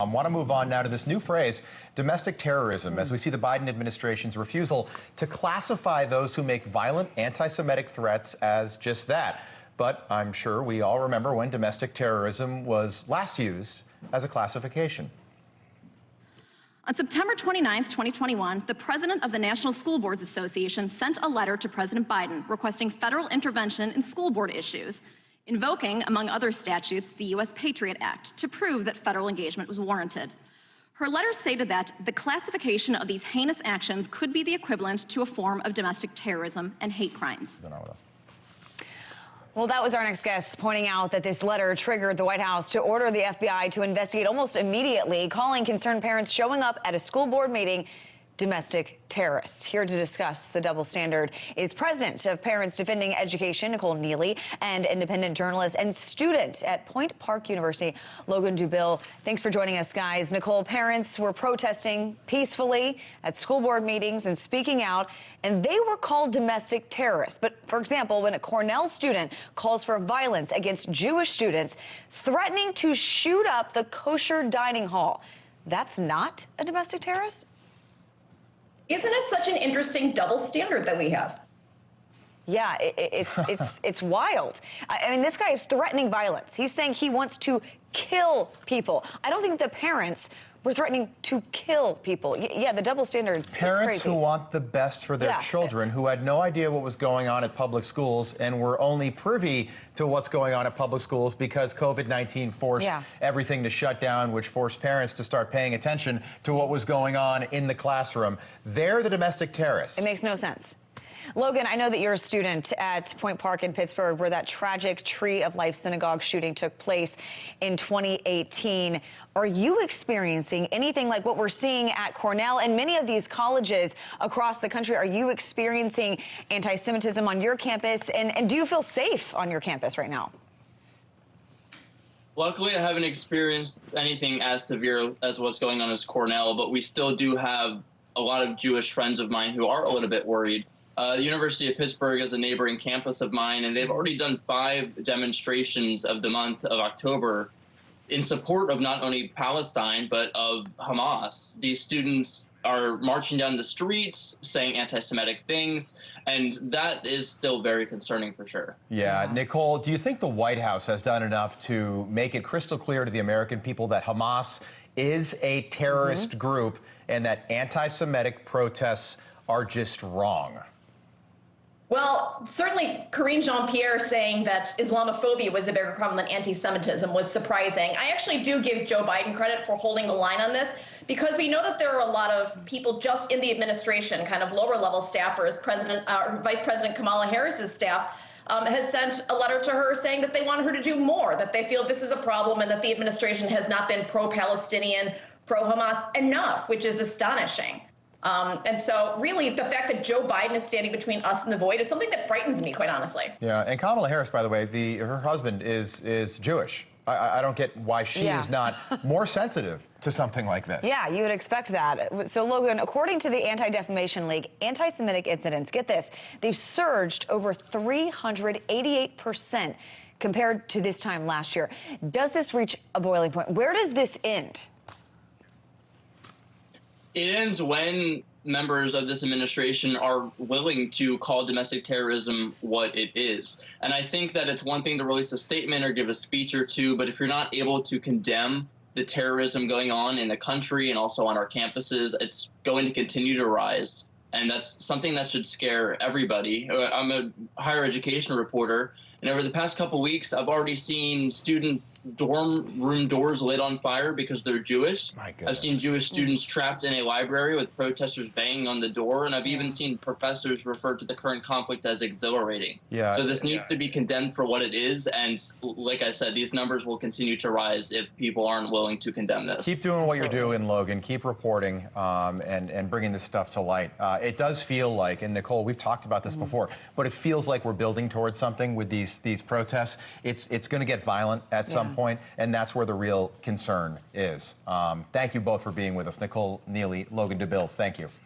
I want to move on now to this new phrase, domestic terrorism, as we see the Biden administration's refusal to classify those who make violent anti-Semitic threats as just that. But I'm sure we all remember when domestic terrorism was last used as a classification. On September 29, 2021, the president of the National School Boards Association sent a letter to President Biden requesting federal intervention in school board issues, invoking, among other statutes, the U.S. Patriot Act to prove that federal engagement was warranted. Her letter stated that the classification of these heinous actions could be the equivalent to a form of domestic terrorism and hate crimes. Well, that was our next guest pointing out that this letter triggered the White House to order the FBI to investigate almost immediately, calling concerned parents showing up at a school board meeting domestic terrorists. Here to discuss the double standard is President of Parents Defending Education, Nicole Neily, and independent journalist and student at Point Park University, Logan Dubill. Thanks for joining us, guys. Nicole, parents were protesting peacefully at school board meetings and speaking out, and they were called domestic terrorists. But, for example, when a Cornell student calls for violence against Jewish students, threatening to shoot up the kosher dining hall, that's not a domestic terrorist? Isn't it such an interesting double standard that we have? Yeah, it's wild. I mean, this guy is threatening violence. He's saying he wants to kill people. I don't think the parents were threatening to kill people. Yeah, the double standards. Parents who want the best for their children, who had no idea what was going on at public schools and were only privy to what's going on at public schools because COVID-19 forced everything to shut down, which forced parents to start paying attention to what was going on in the classroom. They're the domestic terrorists. It makes no sense. Logan, I know that you're a student at Point Park in Pittsburgh, where that tragic Tree of Life synagogue shooting took place in 2018. Are you experiencing anything like what we're seeing at Cornell and many of these colleges across the country? Are you experiencing anti-Semitism on your campus? And do you feel safe on your campus right now? Luckily, I haven't experienced anything as severe as what's going on at Cornell, but we still do have a lot of Jewish friends of mine who are a little bit worried. The University of Pittsburgh is a neighboring campus of mine, and they've already done 5 demonstrations of the month of October in support of not only Palestine, but of Hamas. These students are marching down the streets, saying anti-Semitic things, and that is still very concerning for sure. Yeah. Nicole, do you think the White House has done enough to make it crystal clear to the American people that Hamas is a terrorist group and that anti-Semitic protests are just wrong? Well, certainly Karine Jean-Pierre saying that Islamophobia was a bigger problem than anti-Semitism was surprising. I actually do give Joe Biden credit for holding the line on this, because we know that there are a lot of people just in the administration, kind of lower level staffers. Vice President Kamala Harris's staff has sent a letter to her saying that they want her to do more, that they feel this is a problem and that the administration has not been pro-Palestinian, pro-Hamas enough, which is astonishing. And so really the fact that Joe Biden is standing between us and the void is something that frightens me, quite honestly. Yeah, and Kamala Harris, by the way, her husband is Jewish. I don't get why she is not more sensitive to something like this. Yeah, you would expect that. So, Logan, according to the Anti-Defamation League, anti-Semitic incidents, get this, they've surged over 388% compared to this time last year. Does this reach a boiling point? Where does this end? It ends when members of this administration are willing to call domestic terrorism what it is. And I think that it's one thing to release a statement or give a speech or two, but if you're not able to condemn the terrorism going on in the country and also on our campuses, it's going to continue to rise. And that's something that should scare everybody. I'm a higher education reporter, and over the past couple weeks, I've already seen students' dorm room doors lit on fire because they're Jewish. My goodness. I've seen Jewish students trapped in a library with protesters banging on the door, and I've even seen professors refer to the current conflict as exhilarating. Yeah. So this needs to be condemned for what it is, and like I said, these numbers will continue to rise if people aren't willing to condemn this. Keep doing what you're doing, Logan. Keep reporting and bringing this stuff to light. It does feel like, and Nicole, we've talked about this before, but it feels like we're building towards something with these protests. It's going to get violent at some point, and that's where the real concern is. Thank you both for being with us. Nicole Neily, Logan Dubill, thank you.